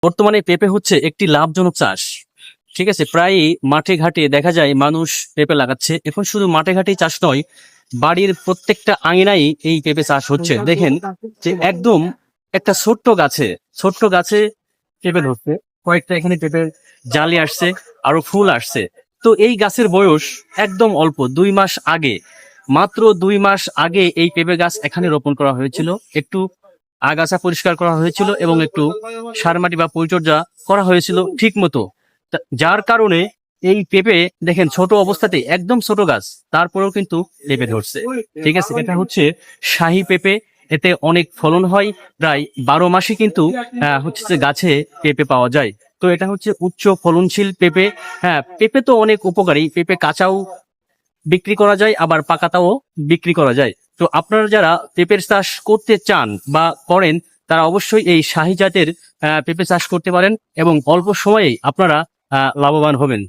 বর্তমানে পেঁপে হচ্ছে একটি লাভজনক চাষ। ঠিক আছে, প্রায় মাঠে ঘাটে দেখা যায় মানুষ পেঁপে লাগাচ্ছে। এখন শুধু মাঠে ঘাটেই চাষ নয়, বাড়ির প্রত্যেকটা আঙিনায় এই পেঁপে চাষ হচ্ছে। দেখেন যে একদম একটা ছোট্ট গাছে পেঁপে ধরছে, কয়েকটা এখানে পেঁপের জালি আসছে, আরো ফুল আসছে। তো এই গাছের বয়স একদম অল্প, 2 মাস আগে, মাত্র 2 মাস আগে এই পেঁপে গাছ এখানে রোপণ করা হয়েছিল। একটু আগাছা পরিষ্কার করা হয়েছিল এবং একটু সার মাটি বা পরিচর্যা করা হয়েছিল ঠিক মতো। যার কারণে এই পেঁপে দেখেন ছোট অবস্থাতে, একদম ছোট গাছ, তারপরেও কিন্তু পেঁপে ধরছে। ঠিক আছে, এটা হচ্ছে শাহী পেঁপে। এতে অনেক ফলন হয়, প্রায় 12 মাসই কিন্তু হচ্ছে যে গাছে পেঁপে পাওয়া যায়। তো এটা হচ্ছে উচ্চ ফলনশীল পেঁপে। হ্যাঁ, পেঁপে তো অনেক উপকারী। পেঁপে কাঁচাও বিক্রি করা যায়, আবার পাকাটাও বিক্রি করা যায়। তো আপনারা যারা পেঁপের চাষ করতে চান বা করেন, তারা অবশ্যই এই শাহী জাতের পেঁপে চাষ করতে পারেন এবং অল্প সময়েই আপনারা লাভবান হবেন।